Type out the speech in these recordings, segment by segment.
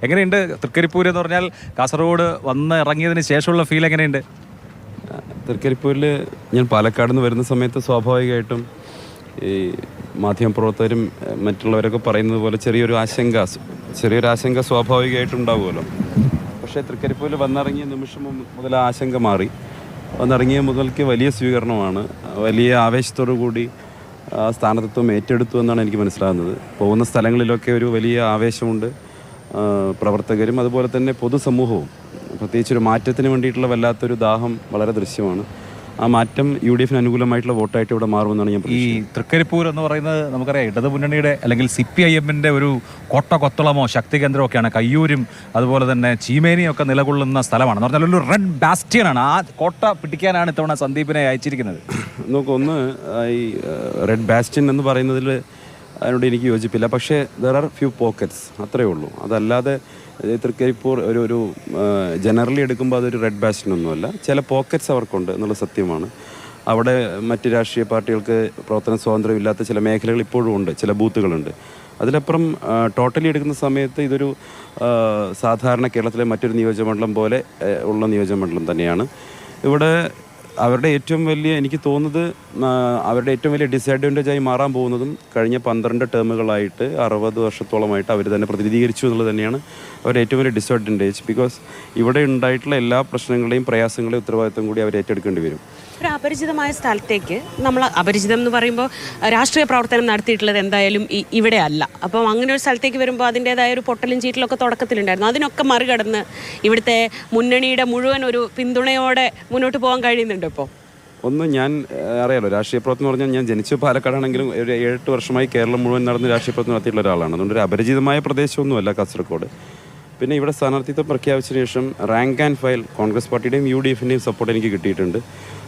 എങ്ങനെയുണ്ട് തൃക്കരിപ്പൂര് എന്ന് പറഞ്ഞാൽ കാസർഗോഡ് വന്ന് ഇറങ്ങിയതിന് ശേഷമുള്ള ഫീൽ എങ്ങനെയുണ്ട്? തൃക്കരിപ്പൂരിൽ ഞാൻ പാലക്കാട് നിന്ന് വരുന്ന സമയത്ത് സ്വാഭാവികമായിട്ടും ഈ മാധ്യമപ്രവർത്തകരും മറ്റുള്ളവരൊക്കെ പറയുന്നത് പോലെ ചെറിയൊരു ആശങ്ക സ്വാഭാവികമായിട്ടും ഉണ്ടാവുമല്ലോ. പക്ഷേ തൃക്കരിപ്പൂരിൽ വന്നിറങ്ങിയ നിമിഷം മുതൽ ആ ആശങ്ക മാറി. വന്നിറങ്ങിയ മുതൽക്ക് വലിയ സ്വീകരണമാണ്, വലിയ ആവേശത്തോടു കൂടി ആ സ്ഥാനത്വം ഏറ്റെടുത്തു എന്നാണ് എനിക്ക് മനസ്സിലാകുന്നത്. പോകുന്ന സ്ഥലങ്ങളിലൊക്കെ ഒരു വലിയ ആവേശമുണ്ട്. പ്രവർത്തകരും അതുപോലെ തന്നെ പൊതുസമൂഹവും പ്രത്യേകിച്ചൊരു മാറ്റത്തിന് വേണ്ടിയിട്ടുള്ള വല്ലാത്തൊരു ദാഹം വളരെ ദൃശ്യമാണ്. ആ മാറ്റം UDF അനുകൂലമായിട്ടുള്ള വോട്ടായിട്ട് ഇവിടെ മാറുമെന്നാണ് ഞാൻ ഈ തൃക്കരിപ്പൂർ എന്ന് പറയുന്നത് നമുക്കറിയാം ഇടതുമുന്നണിയുടെ അല്ലെങ്കിൽ CPIM-ന്റെ ഒരു കോട്ട കൊത്തളമോ ശക്തി കേന്ദ്രമൊക്കെയാണ്. കയ്യൂരും അതുപോലെ തന്നെ ചീമേനിയും ഒക്കെ നിലകൊള്ളുന്ന സ്ഥലമാണ്. എന്ന് പറഞ്ഞാൽ ഒരു റെഡ് ബാസ്റ്റിയനാണ്. ആ കോട്ട പിടിക്കാനാണ് ഇത്തവണ സന്ദീപിനെ അയച്ചിരിക്കുന്നത്. ഒന്ന് ഈ റെഡ് ബാസ്റ്റിയൻ എന്ന് പറയുന്നതിൽ അതിനോട് എനിക്ക് യോജിപ്പില്ല. പക്ഷേ ദർ ആർ ഫ്യൂ പോക്കറ്റ്സ്, അത്രയേ ഉള്ളൂ. അതല്ലാതെ തൃക്കരിപ്പൂർ ഒരു ജനറലി എടുക്കുമ്പോൾ അതൊരു റെഡ് ബാസ്റ്റിയൻ ഒന്നുമല്ല. ചില പോക്കറ്റ്സ് അവർക്കുണ്ട് എന്നുള്ള സത്യമാണ്. അവിടെ മറ്റ് രാഷ്ട്രീയ പാർട്ടികൾക്ക് പ്രവർത്തന സ്വാതന്ത്ര്യമില്ലാത്ത ചില മേഖലകൾ ഇപ്പോഴും ഉണ്ട്, ചില ബൂത്തുകളുണ്ട്. അതിലപ്പുറം ടോട്ടലി എടുക്കുന്ന സമയത്ത് ഇതൊരു സാധാരണ കേരളത്തിലെ മറ്റൊരു നിയോജകമണ്ഡലം പോലെ ഉള്ള നിയോജകമണ്ഡലം തന്നെയാണ്. ഇവിടെ അവരുടെ ഏറ്റവും വലിയ, എനിക്ക് തോന്നുന്നത് അവരുടെ ഏറ്റവും വലിയ ഡിസഡ്വാൻറ്റേജായി മാറാൻ പോകുന്നതും കഴിഞ്ഞ 12 ടേമുകളായിട്ട് 60 വർഷത്തോളമായിട്ട് അവർ തന്നെ പ്രതിനിധീകരിച്ചു എന്നുള്ളത് തന്നെയാണ് അവരുടെ ഏറ്റവും വലിയ ഡിസഡ്വാൻറ്റേജ്. ബിക്കോസ് ഇവിടെ ഉണ്ടായിട്ടുള്ള എല്ലാ പ്രശ്നങ്ങളെയും പ്രയാസങ്ങളെയും ഉത്തരവാദിത്തം കൂടി അവർ ഏറ്റെടുക്കേണ്ടി വരും. ഒരു അപരിചിതമായ സ്ഥലത്തേക്ക് നമ്മൾ, അപരിചിതം എന്ന് പറയുമ്പോൾ രാഷ്ട്രീയ പ്രവർത്തനം നടത്തിയിട്ടുള്ളത് എന്തായാലും ഇവിടെ അല്ല. അപ്പം അങ്ങനെ ഒരു സ്ഥലത്തേക്ക് വരുമ്പോൾ അതിൻ്റേതായ ഒരു പൊട്ടലും ചീറ്റലൊക്കെ തുടക്കത്തിലുണ്ടായിരുന്നു. അതിനൊക്കെ മറികടന്ന് ഇവിടുത്തെ മുന്നണിയുടെ മുഴുവൻ ഒരു പിന്തുണയോടെ മുന്നോട്ട് പോകാൻ കഴിയുന്നുണ്ട് ഇപ്പോൾ. ഞാൻ അറിയാലോ, രാഷ്ട്രീയ പ്രവർത്തനം എന്ന് പറഞ്ഞാൽ ഞാൻ ജനിച്ചു പാലക്കാടാണെങ്കിലും ഒരു 7-8 വർഷമായി കേരളം മുഴുവൻ നടന്ന് രാഷ്ട്രീയ പ്രവർത്തനം നടത്തിയിട്ടുള്ള ഒരാളാണ്. അതുകൊണ്ട് ഒരു അപരിചിതമായ പ്രദേശമൊന്നുമല്ല കാസർഗോഡ്. പിന്നെ ഇവിടെ സ്ഥാനാർത്ഥിത്വം പ്രഖ്യാപിച്ചതിന് ശേഷം റാങ്ക് ആൻഡ് ഫയൽ കോൺഗ്രസ് പാർട്ടിയുടെയും UDF-ൻ്റെയും സപ്പോർട്ട് എനിക്ക് കിട്ടിയിട്ടുണ്ട്.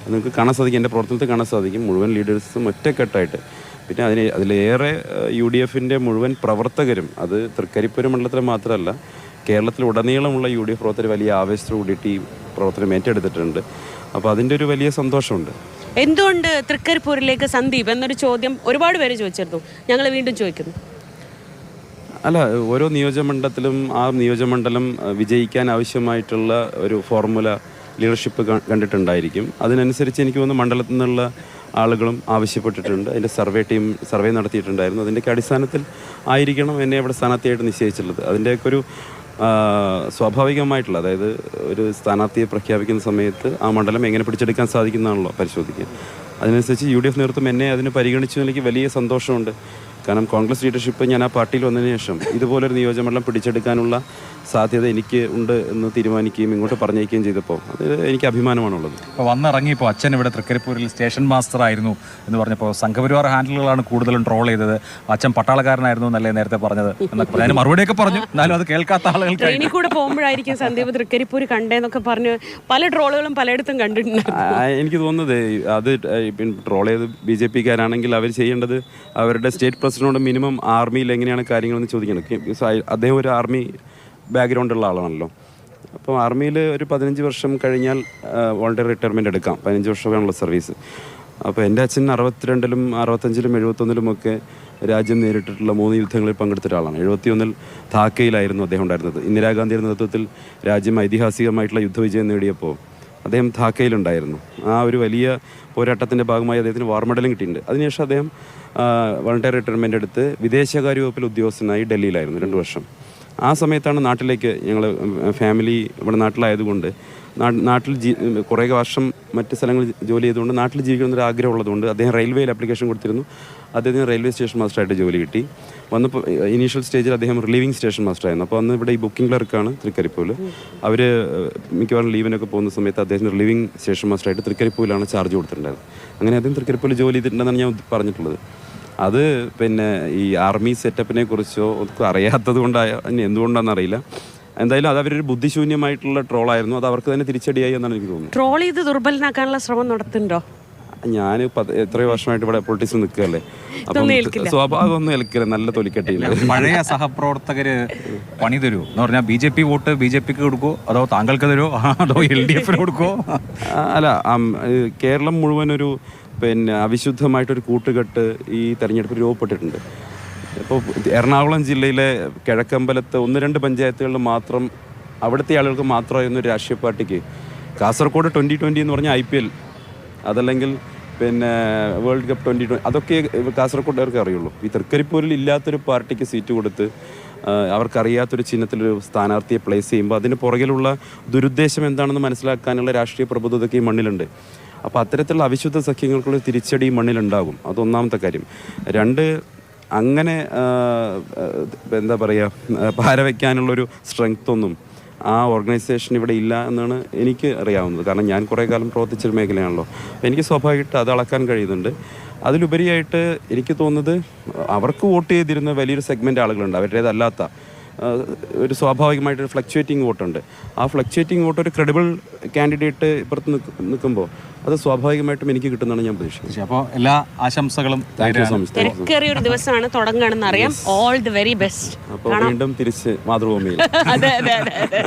നിങ്ങൾക്ക് കാണാൻ സാധിക്കും, എൻ്റെ പ്രവർത്തനത്തിൽ കാണാൻ സാധിക്കും. മുഴുവൻ ലീഡേഴ്സും ഒറ്റക്കെട്ടായിട്ട്, പിന്നെ അതിലേറെ UDF-ൻ്റെ മുഴുവൻ പ്രവർത്തകരും, അത് തൃക്കരിപ്പൂർ മണ്ഡലത്തിൽ മാത്രമല്ല കേരളത്തിലുടനീളമുള്ള UDF പ്രവർത്തകർ വലിയ ആവേശത്തോടു കൂടിയിട്ട് ഈ പ്രവർത്തനം ഏറ്റെടുത്തിട്ടുണ്ട്. അപ്പോൾ അതിൻ്റെ ഒരു വലിയ സന്തോഷമുണ്ട്. എന്തുകൊണ്ട് തൃക്കരിപ്പൂരിലേക്ക് സന്ദീപ് എന്നൊരു ചോദ്യം ഒരുപാട് പേര് ചോദിച്ചിരുന്നു. ഞങ്ങൾ വീണ്ടും ചോദിക്കുന്നു. അല്ല, ഓരോ നിയോജകമണ്ഡലത്തിലും ആ നിയോജകമണ്ഡലം വിജയിക്കാൻ ആവശ്യമായിട്ടുള്ള ഒരു ഫോർമുല ലീഡർഷിപ്പ് കണ്ടിട്ടുണ്ടായിരിക്കും. അതിനനുസരിച്ച് എനിക്ക് തോന്നുന്നു മണ്ഡലത്തിൽ നിന്നുള്ള ആളുകളും ആവശ്യപ്പെട്ടിട്ടുണ്ട്. അതിൻ്റെ സർവേ നടത്തിയിട്ടുണ്ടായിരുന്നു. അതിൻ്റെയൊക്കെ അടിസ്ഥാനത്തിൽ ആയിരിക്കണം എന്നെ അവിടെ സ്ഥാനാർത്ഥിയായിട്ട് നിശ്ചയിച്ചിട്ടുള്ളത്. അതിൻ്റെയൊക്കെ ഒരു സ്വാഭാവികമായിട്ടുള്ള, അതായത് ഒരു സ്ഥാനാർത്ഥിയെ പ്രഖ്യാപിക്കുന്ന സമയത്ത് ആ മണ്ഡലം എങ്ങനെ പിടിച്ചെടുക്കാൻ സാധിക്കുന്നതാണല്ലോ പരിശോധിക്കുക. അതിനനുസരിച്ച് UDF നേതൃത്വം എന്നെ അതിന് പരിഗണിച്ചു. എനിക്ക് വലിയ സന്തോഷമുണ്ട്. കാരണം കോൺഗ്രസ് ലീഡർഷിപ്പ് ഞാൻ ആ പാർട്ടിയിൽ വന്നതിന് ശേഷം ഇതുപോലൊരു നിയോജകമണ്ഡലം പിടിച്ചെടുക്കാനുള്ള സാധ്യത എനിക്ക് ഉണ്ട് എന്ന് തീരുമാനിക്കുകയും ഇങ്ങോട്ട് പറഞ്ഞയക്കുകയും ചെയ്തപ്പോൾ അത് എനിക്ക് അഭിമാനമാണുള്ളത്. ഇപ്പോൾ വന്നിറങ്ങിയപ്പോൾ അച്ഛൻ ഇവിടെ തൃക്കരിപ്പൂരിൽ സ്റ്റേഷൻ മാസ്റ്റർ ആയിരുന്നു എന്ന് പറഞ്ഞപ്പോൾ സംഘപരിവാർ ഹാൻഡിലുകളാണ് കൂടുതലും ട്രോൾ ചെയ്തത്. അച്ഛൻ പട്ടാളക്കാരനായിരുന്നു എന്നല്ലേ നേരത്തെ പറഞ്ഞത് എന്നൊക്കെ അതിന് മറുപടിയൊക്കെ പറഞ്ഞു. എന്നാലും അത് കേൾക്കാത്ത ആളുകൾ ട്രെയിനിൽ കൂടെ പോകുമ്പോഴായിരിക്കും സന്ദീപ് തൃക്കരിപ്പൂർ കണ്ടേന്നൊക്കെ പറഞ്ഞ് പല ട്രോളുകളും പലയിടത്തും കണ്ടിട്ടുണ്ട്. എനിക്ക് തോന്നുന്നത് അത് ട്രോൾ ചെയ്ത് BJP-കാരാണെങ്കിൽ അവർ ചെയ്യേണ്ടത് അവരുടെ സ്റ്റേറ്റ് പ്രസിഡന്റിനോട് മിനിമം ആർമിയിൽ എങ്ങനെയാണ് കാര്യങ്ങളെന്ന് ചോദിക്കണം. അദ്ദേഹം ഒരു ആർമി ബാക്ക്ഗ്രൗണ്ടുള്ള ആളാണല്ലോ. അപ്പോൾ ആർമിയിൽ ഒരു 15 വർഷം കഴിഞ്ഞാൽ വോളണ്ടറി റിട്ടയർമെൻറ്റ് എടുക്കാം. 15 വർഷമാണുള്ള സർവീസ്. അപ്പോൾ എൻ്റെ അച്ഛൻ 62-ലും 65-ലും 71-ലും ഒക്കെ രാജ്യം നേരിട്ടിട്ടുള്ള 3 യുദ്ധങ്ങളിൽ പങ്കെടുത്ത ഒരാളാണ്. 71-ൽ ധാക്കയിലായിരുന്നു അദ്ദേഹം ഉണ്ടായിരുന്നത്. ഇന്ദിരാഗാന്ധിയുടെ നേതൃത്വത്തിൽ രാജ്യം ഐതിഹാസികമായിട്ടുള്ള യുദ്ധവിജയം നേടിയപ്പോൾ അദ്ദേഹം ധാക്കയിലുണ്ടായിരുന്നു. ആ ഒരു വലിയ പോരാട്ടത്തിൻ്റെ ഭാഗമായി അദ്ദേഹത്തിന് വാർ മെഡലും കിട്ടിയിട്ടുണ്ട്. അതിനുശേഷം അദ്ദേഹം വോളണ്ടറി റിട്ടയർമെൻ്റ് എടുത്ത് വിദേശകാര്യ വകുപ്പിൽ ഉദ്യോഗസ്ഥനായി ഡൽഹിയിലായിരുന്നു 2 വർഷം. ആ സമയത്താണ് നാട്ടിലേക്ക് ഞങ്ങൾ ഫാമിലി ഇവിടെ നാട്ടിലായതുകൊണ്ട് നാട്ടിൽ കുറേ വർഷം മറ്റ് സ്ഥലങ്ങളിൽ ജോലി ചെയ്തുകൊണ്ട് നാട്ടിൽ ജീവിക്കണമെന്നൊരു ആഗ്രഹം ഉള്ളതുകൊണ്ട് അദ്ദേഹം റെയിൽവേയിൽ ആപ്ലിക്കേഷൻ കൊടുത്തിരുന്നു. അദ്ദേഹത്തിന് റെയിൽവേ സ്റ്റേഷൻ മാസ്റ്ററായിട്ട് ജോലി കിട്ടി. വന്നപ്പോൾ ഇനീഷ്യൽ സ്റ്റേജിൽ അദ്ദേഹം റിലീവിംഗ് സ്റ്റേഷൻ മാസ്റ്ററായിരുന്നു. അപ്പോൾ അന്ന് ഇവിടെ ഈ ബുക്കിംഗ് ക്ലർക്കാണ് തൃക്കരിപ്പൂരിൽ. അവർ മിക്കവാറും ലീവിനൊക്കെ പോകുന്ന സമയത്ത് അദ്ദേഹത്തിന് റിലീവിംഗ് സ്റ്റേഷൻ മാസ്റ്ററായിട്ട് തൃക്കരിപ്പൂരിലാണ് ചാർജ് കൊടുത്തിട്ടുണ്ടായത്. അങ്ങനെ അദ്ദേഹം തൃക്കരിപ്പൂരിൽ ജോലി ചെയ്തിട്ടുണ്ടെന്നാണ് ഞാൻ പറഞ്ഞിട്ടുള്ളത്. അത് പിന്നെ ഈ ആർമി സെറ്റപ്പിനെ കുറിച്ചോ ഒക്കെ അറിയാത്തത് കൊണ്ടായ എന്തുകൊണ്ടാണെന്ന് അറിയില്ല. എന്തായാലും അത് അവരൊരു ബുദ്ധിശൂന്യമായിട്ടുള്ള ട്രോളായിരുന്നു. അത് അവർക്ക് തന്നെ തിരിച്ചടിയായി എന്നാണ് എനിക്ക് തോന്നുന്നത്. ട്രോൾ ചെയ്ത് ദുർബലനാക്കാനുള്ള ശ്രമം നടത്തുന്നുണ്ടോ? ഞാൻ എത്രയോ വർഷമായിട്ട് ഇവിടെ പൊളിറ്റിക്സിൽ നിൽക്കുകയല്ലേ, അപ്പം സ്വാഭാവികം ഒന്നും ഏൽക്കില്ല. നല്ല തൊലിക്കട്ടിയില്ല. പഴയ സഹപ്രവർത്തകര് പണി തരൂ എന്ന് പറഞ്ഞാൽ BJP വോട്ട് BJP-ക്ക് കൊടുക്കുമോ അതോ താങ്കൾക്ക് തരുമോ അതോ LDF-ന് കൊടുക്കുമോ? അല്ല, കേരളം മുഴുവൻ ഒരു അവിശുദ്ധമായിട്ടൊരു കൂട്ടുകെട്ട് ഈ തെരഞ്ഞെടുപ്പിൽ രൂപപ്പെട്ടിട്ടുണ്ട്. ഇപ്പോൾ എറണാകുളം ജില്ലയിലെ കിഴക്കമ്പലത്ത് 1-2 പഞ്ചായത്തുകളിൽ മാത്രം അവിടുത്തെ ആളുകൾക്ക് മാത്രമായിരുന്നു ഒരു രാഷ്ട്രീയ പാർട്ടിക്ക്. കാസർഗോഡ് 2020 എന്ന് പറഞ്ഞാൽ IPL, അതല്ലെങ്കിൽ പിന്നെ വേൾഡ് കപ്പ് 2020, അതൊക്കെ കാസർഗോഡുകാർക്ക് അറിയുള്ളൂ. ഈ തൃക്കരിപ്പൂരിൽ ഇല്ലാത്തൊരു പാർട്ടിക്ക് സീറ്റ് കൊടുത്ത് അവർക്കറിയാത്തൊരു ചിഹ്നത്തിലൊരു സ്ഥാനാർത്ഥിയെ പ്ലേസ് ചെയ്യുമ്പോൾ അതിന് പുറകിലുള്ള ദുരുദ്ദേശം എന്താണെന്ന് മനസ്സിലാക്കാനുള്ള രാഷ്ട്രീയ പ്രബുദ്ധതയൊക്കെ ഈ മണ്ണിലുണ്ട്. അപ്പോൾ അത്തരത്തിലുള്ള അവിശുദ്ധ സഖ്യങ്ങൾക്കുള്ള തിരിച്ചടി ഈ മണ്ണിലുണ്ടാകും. അതൊന്നാമത്തെ കാര്യം. 2, അങ്ങനെ എന്താ പറയുക, പാരവയ്ക്കാനുള്ളൊരു സ്ട്രെങ്ത് ഒന്നും ആ ഓർഗനൈസേഷൻ ഇവിടെ ഇല്ല എന്നാണ് എനിക്ക് അറിയാവുന്നത്. കാരണം ഞാൻ കുറേ കാലം പ്രവർത്തിച്ചൊരു മേഖലയാണല്ലോ. എനിക്ക് സ്വാഭാവികമായിട്ട് അത് അളക്കാൻ കഴിയുന്നുണ്ട്. അതിലുപരിയായിട്ട് എനിക്ക് തോന്നുന്നത് അവർക്ക് വോട്ട് ചെയ്തിരുന്ന വലിയൊരു സെഗ്മെൻറ്റ് ആളുകളുണ്ട്, അവരുടേതല്ലാത്ത ഒരു സ്വാഭാവികമായിട്ടൊരു ഫ്ലക്ച്വേറ്റിംഗ് വോട്ടുണ്ട്. ആ ഫ്ലക്ച്വേറ്റിംഗ് വോട്ട് ഒരു ക്രെഡിബിൾ കാൻഡിഡേറ്റ് ഇപ്പുറത്ത് നിൽക്കുമ്പോൾ അത് സ്വാഭാവികമായിട്ടും എനിക്ക് കിട്ടുന്നതാണ് ഞാൻ പ്രതീക്ഷിക്കുന്നത്. അപ്പോൾ എല്ലാ ആശംസകളും. തിരക്കേറിയ ഒരു ദിവസമാണ് തുടങ്ങുകയാണെന്ന് അറിയാം. All the very best. അപ്പോൾ വീണ്ടും തിരിച്ച് മാതൃഭൂമിയിൽ. അതെ അതെ അതെ.